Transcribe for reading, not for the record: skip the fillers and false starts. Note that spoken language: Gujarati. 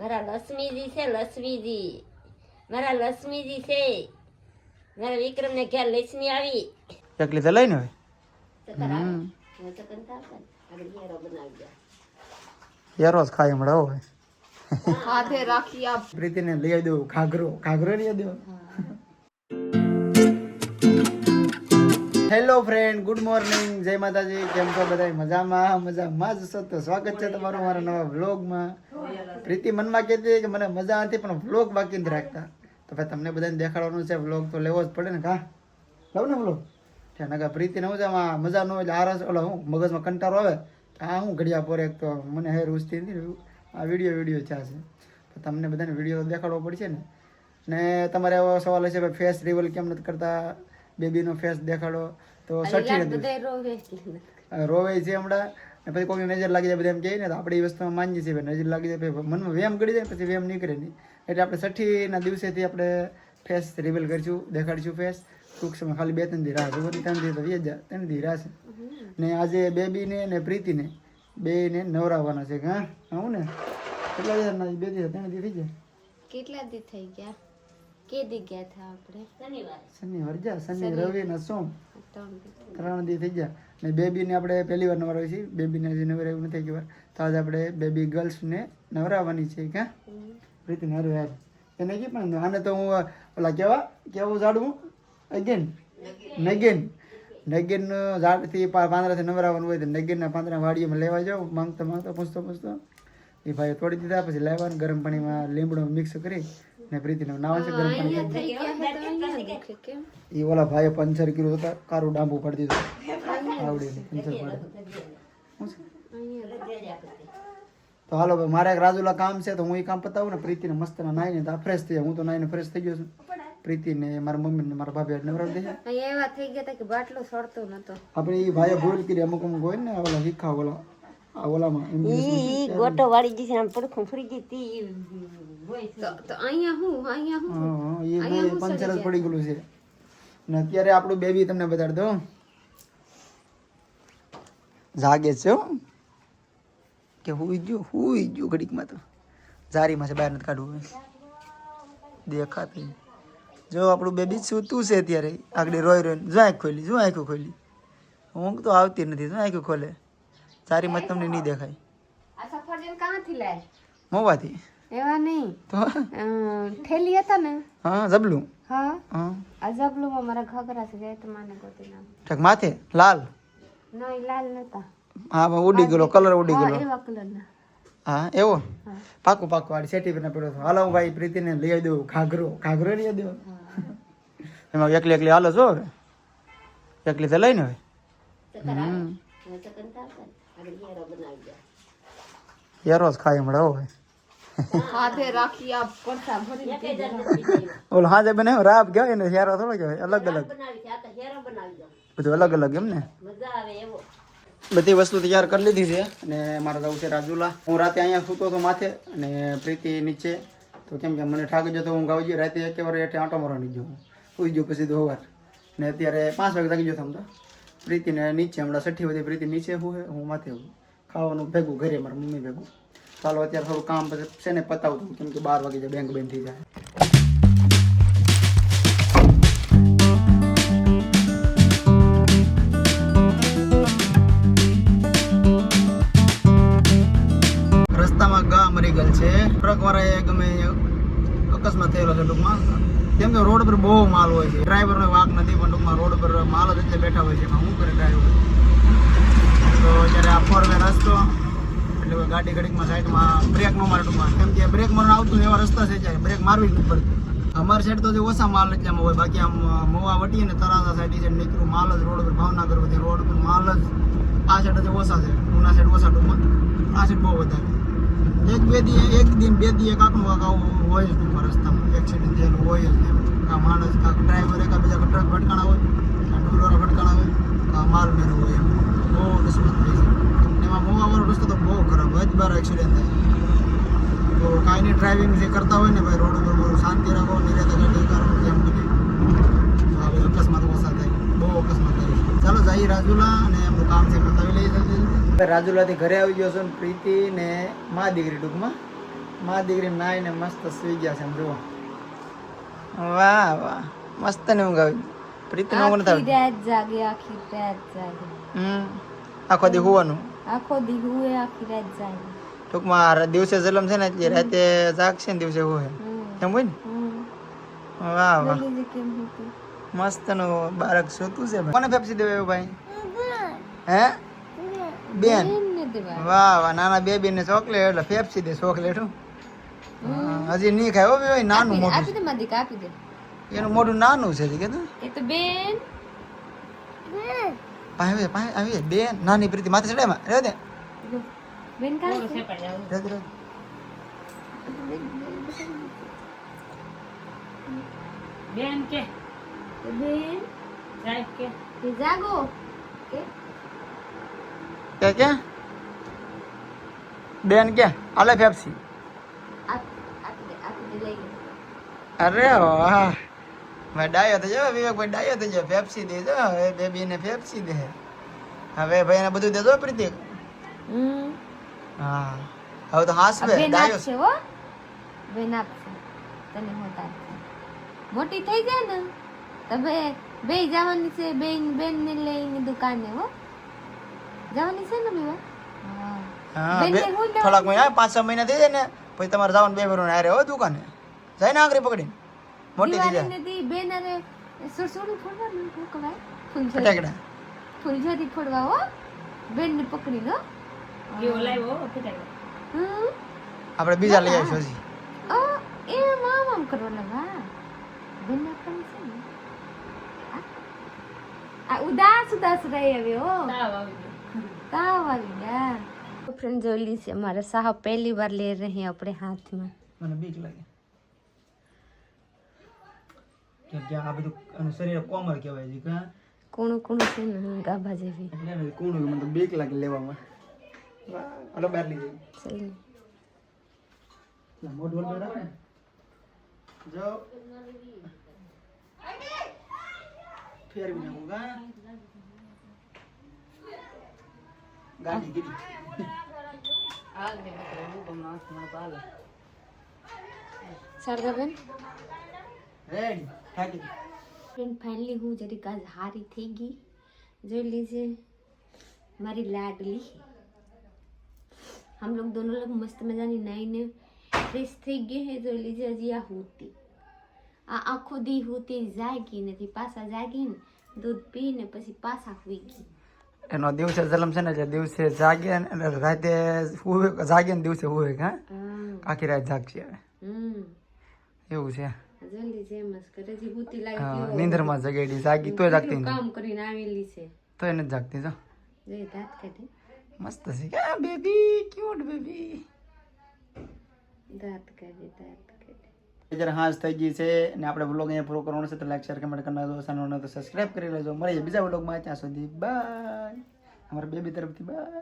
મારા લક્ષ્મીજી છે, લક્ષ્મીજી મારા લક્ષ્મીજી છે. મારા વિક્રમ ને ઘેર લક્ષ્મી આવી. એકલી તો લઈને હોય યાર જ ખાઈ હમણાં હોય હાથે રાખી આપ પ્રીતિને લઈ આવી દઉં ઘાઘરો લઈ આવી દઉં. હેલો ફ્રેન્ડ, ગુડ મોર્નિંગ, જય માતાજી. કેમ છો બધા? મજામાં જ છો? તો સ્વાગત છે તમારું મારા નવા વ્લોગમાં. પ્રીતિ મનમાં કહેતી કે મને મજા નથી પણ વ્લોગ બાકી નથી રાખતા. તો ભાઈ તમને બધાને દેખાડવાનું છે, વ્લોગ તો લેવો જ પડે ને. કા લઉં ને વ્લોગ નકા પ્રીતિને હું છે આમાં મજા ન હોય આરસ ઓલા હું મગજમાં કંટાળો આવે આ હું ઘડિયા પોરે એક તો મને હે રૂચતી નથી. આ વિડીયો છે તો તમને બધાને વિડીયો દેખાડવો પડશે ને તમારે એવો સવાલ હશે ભાઈ ફેસ રિવીલ કેમ નથી કરતા, બેબીનો ફેસ દેખાડો. તો સઠી રોવે છે હમણાં ને પછી કોઈની નજર લાગી જાય બધા એમ કહે ને તો આપણે એ વસ્તુમાં માનીએ છીએ. નજર લાગી જાય મનમાં વેમ ગળી જાય પછી વેમ નીકળે નહીં. એટલે આપણે છઠ્ઠીના દિવસેથી આપણે ફેસ રિવીલ કરીશું, દેખાડીશું ફેસ. ટૂંક સમય ખાલી 2-3 દી રાહ જોવો, 3 દી તો 3 દી રાહ છે. ને આજે બેબીને ને પ્રીતિને બેને નવરાવવાના છે. હા હું ને કેટલા દિવસ 2 દી 3 દી થઈ જાય. કેટલા દી થઈ ગયા? કે દી ગયા હતા આપણે? શનિવાર જા શનિ રવિ ને સોમ 3 દી થઈ ગયા. ને બેબીને આપણે પહેલી વાર નવરાવી છીએ. બેબીને હજી નવરાવ્યું નથી એક વાર. તો આજે આપણે બેબી ગર્લ્સને નવરાવવાની છે. ક્યાં પ્રીતિને હારું યાર એને કી પણ આને તો હું ઓલા કેવું ઝાડવું નગીન ઝાડથી પાંદડાથી નવરાવવાનું હોય તો નગીનના પાંદડા વાડીમાં લેવા જાઓ. માંગતો પૂછતો એ ભાઈ તોડી દીધા. પછી લાવવાનું ગરમ પાણીમાં લીમડો મિક્સ કરી ને પ્રીતિને નાવા છે ગરમ પાણી. એ ઓલા ભાઈએ પંચર કર્યું હતા, કારું ડાંબુ પાડી દીધું આવડી પંચર પાડે. તો હાલો ભાઈ મારે એક રાજુલા કામ છે તો હું એ કામ પતાવું ને પ્રીતિને મસ્ત નાઈને તો ફ્રેશ થઈ જાય. હું તો નાઈને ફ્રેશ થઈ ગયો છું. પ્રીતિને મારા મમ્મી ને મારા ભાભી નવરાવી દે. એવા થઈ ગયા હતા કે બાટલો સડતો નતો. આપણે એ ભાઈએ ભૂલ કરી અમુક હોય ને ઓલા શીખા ઓલામાં ઈ ગોટો વાળી ગઈ છે આમ પડખું ફરી ગઈ તી તો અહીંયા હું એ પંચર જ પડી ગયેલું છે. ને અત્યારે આપણું બેબી તમને બતાડી દો જાગે છે કે હુઈ ગયો ઘડીકમાં તો જારીમાં છે, બહાર નથી કાઢવું દેખાતી. જો આપણું બેબી સૂતું છે અત્યારે આગળ રોઈને જો આંખો ખોલી ઊંઘ તો આવતી નથી. જો આંખો ખોલે જારીમાં તમને નહીં દેખાય. આ સફરજન ક્યાંથી લાય? મોવાથી. એવા નહીં તો ઠેલી હતા ને. હા જબલું. હા આ જબલુમાં મારા ઘઘરા છે જાય તો માને ગોતી નામ. ઠીક માથે લાલ નહીં લાલ નતા. હા ઉડી ગયેલો કલર ઉડી ગયેલો. એવા કલરના. હા એવો પાકું વાળી સેટી પર પડ્યો હતો. હાલો હું ભાઈ પ્રીતિને લઈ આવી દઉં ઘાઘરો લઈ આવી દઉં. એમાં એકલી હાલો છો હવે એકલી તો લઈને હવે યાર જ ખાઈ હમણાં હવે હાથે રાખી આપ પડતા ભરી ઓલો હાજે બનાવ્યો રાબ કહેવાય ને હેરો થોડો કહેવાય. અલગ બધું અલગ એમ ને બધી વસ્તુ તૈયાર કરી લીધી છે. અને મારે જવું છે રાજુલા. હું રાતે અહીંયા સૂતો હતો માથે અને પ્રીતિ નીચે. તો કેમ કે મને થાકી જતો હું ગાવી ગયો રાતે એકેવાર એટલે આંટો મારવાની ગયો સુઈ ગયો પછી તો સવાર ને અત્યારે 5 વાગે થાકી ગયો થમતા. પ્રીતિને નીચે હમણાં 6 વાગે પ્રીતિ નીચે હું માથે ખાવાનું ભેગું ઘરે મારા મમ્મી ભેગું. ચાલો અત્યારે થોડું કામ પછી છે ને પતાવું કેમ કે 12 વાગે બેંક બંધ થઈ જાય. રસ્તામાં ગા મરી ગયેલ છે. ટ્રક વાળાએ ગમે અકસ્માત થયેલો છે ટૂંકમાં. કેમ કે રોડ પર બહુ માલ હોય છે. ડ્રાઈવરનો વાંક નથી પણ ટૂંકમાં રોડ પર માલ જ એટલે બેઠા હોય છે. એમાં શું કરે ડ્રાઈવર. તો જ્યારે આ 4 વે રસ્તો એટલે ગાડી ઘડીકમાં સાઈડમાં બ્રેક ન મારે ટૂંકમાં. કેમ કે બ્રેક મારવાનું આવતું એવા રસ્તા છે ત્યારે બ્રેક મારવી જ નથી પડતી. અમારી સાઈડ તો જે ઓછા માલ એટલામાં હોય. બાકી આમ મોવા વટીએ ને તરાસા સાઈડ છે નીકળ્યું માલ જ રોડ પર ભાવનગર બધી રોડ પર માલ જ આ સાઈડ જ ઓછા છે. ઉના સાઈડ ઓછા ટૂંકમાં આ સાઈડ બહુ વધારે. એક દિન બે દી એક આખું આવું હોય જ ટૂંકમાં રસ્તામાં એક્સિડન્ટ થયેલું હોય જ. આ માણસ કાંક ડ્રાઈવર એકાબીજા ટ્રક ભટકાણા હોય, કાં ટુલવાળા ભટકાણા હોય, કાં માલ મેળવો હોય. એમ બહુ અકસ્માત થઈ છે. એમાં મોવાવાળો રસ્તો તો બહુ ખરાબ જ બાર એક્સિડન્ટ થાય. તો કાંઈની ડ્રાઇવિંગ જે કરતા હોય ને ભાઈ રોડ ઉપર બહુ શાંતિ રાખો, નિરાતે ગાડી કરો એમ બધી તો હવે અકસ્માત ઓછા થાય. બહુ અકસ્માત થાય છે. ચાલો જઈએ રાજુલા અને એમનું કામ છે પતાવી લઈએ જલ્દી. રાજુલાથી ઘરે આવી ગયો છું ને પ્રીતિ ને મા દીકરી ટૂંકમાં માં દીકરી નાઈને મસ્ત સુઈ ગયા છે, જુઓ. વાહ વાહ, મસ્ત ને ઊંઘ આવી. પ્રીતિ નો ઊંઘ આખી નથી. રાત જાગે, આખી રાત જાગે. આખો દી હોવાનું. આખો દી હુએ, આખી રાત જાગે. ટૂંકમાં દિવસે જલમ છે ને એટલે રાતે જાગશે ને દિવસે હોય એમ હોય ને. વાહ વાહ, જલ્દી કેમ હોતી? મસ્ત નું બાળક સૂતું છે. કોને પેપ્સી દેવે એવું ભાઈ? હે બેન? ને દેવા. વાહ વાહ, નાના બેબી ને ચોકલેટ એટલે પેપ્સી દે ચોકલેટ. હજી નહીં ખાય હો ભાઈ, નાનું મોટું આપી દે માદી, આપી દે. છે. એનું મોઢું નાનું છે કીધું. એ તો બેન. પાસે આવી બેન નાની પ્રીતિ માથે ચડે માં રહે દે. બેન કાં છે? રહે દે. બેન કે તો બેન સાહેબ કે તે જાગો. કે કે બેન કે આલે પેપ્સી. આપી દે લઈ લે. અરે વાહ, મેં ડાયો તો જો વિવેકભાઈ, ડાયો તો જો પેપ્સી દે જો. હવે બેબી ને પેપ્સી દે. હવે ભાઈ એને બધું દેજો પ્રીતિ. હા હવે તો હાસ બે બેન ડાયો. આપશે હો, બેન આપશે તને હોતા આપશે. મોટી થઈ જાય ને તમે બે જવાની છે, બેન ને લઈને દુકાને હો જવાની છે ને બીવા. હા બેન બે ને હું થોડાક મહિના 5-6 મહિના થઈ જાય ને પછી તમારે જવાનું બે ભરું હારે હો દુકાને. જાય ને આંગળી પકડીને મોટી થઈ જાય. દિવાળી ને બેન અરે સુરસુરી ફોડવાનું શું કહેવાય? ફટાકડા. ફૂલઝડી ફોડવા હો, બેન ને પકડી લો. કેવો લાવ્યો ફટાકડા. આપણે બીજા લઈ આવીશું હજી. એ આમ કરવાના. વાહ, બેન આપવાની છે ને. આ ઉદાસ રહી હવે હો, તાવ આવી ગયો. તાવ આવી ગયા. ફ્રેન્ડ જોઈ લી છે हमारे साहब पहली बार ले रहे हैं अपने हाथ में. મને બીક લાગે કે આ બધું આનું શરીર કોમળ કહેવાય છે કે કોણું છે ને ગાભા જેવી. એટલે ને કોણ મને તો બીક લાગે લેવામાં. હલો બહાર લઈ જઈએ. સહી. ના મોઢ વળ રાખે જો ફેરવી નાખું કા ગાડી ગીરી. શારદાબેન રેડી થાકી ફ્રેન્ડ ફાઇનલી હું જરીક આજ હારી થઈ ગઈ. જોઈ लीजिए મારી લાડલી. हम लोग दोनों लोग मस्त मजानी नई फ्रेश થઈ ગઈ હે. જોઈ लीजिए હજી આ હોતી આ આખો દી હોતી જાગી નથી, પાછા જાગી ને દૂધ પીને પછી પાછા સુઈ ગઈ. એનો દિવસે જલમ છે ને એટલે દિવસે જાગે ને એટલે રાતે હુવે, જાગે ને દિવસે હુવે કા આખી રાત જાગશે હવે એવું છે. જલ્દી છે મસ્ત કરે છે હોતી લાગી. હા નીંદરમાં જગેડી જાગી તોય જાગતી નથી, કામ કરીને આવેલી છે. તોય નથી જાગતી. જો જે દાંત કાઢે, મસ્ત છે કે બેબી, ક્યુટ બેબી. દાંત કાઢે. જરા હાંસ થઈ ગઈ છે ને આપણે બ્લોગ અહીંયા પૂરો કરવાનો છે. તો લાઈક શેર કમેન્ટ કરી નાખજો, ચેનલ ને તો સબસ્ક્રાઇબ કરી લેજો. મળીએ બીજા બ્લોગમાં. ત્યાં સુધી બાય. અમારા બેબી તરફથી બાય.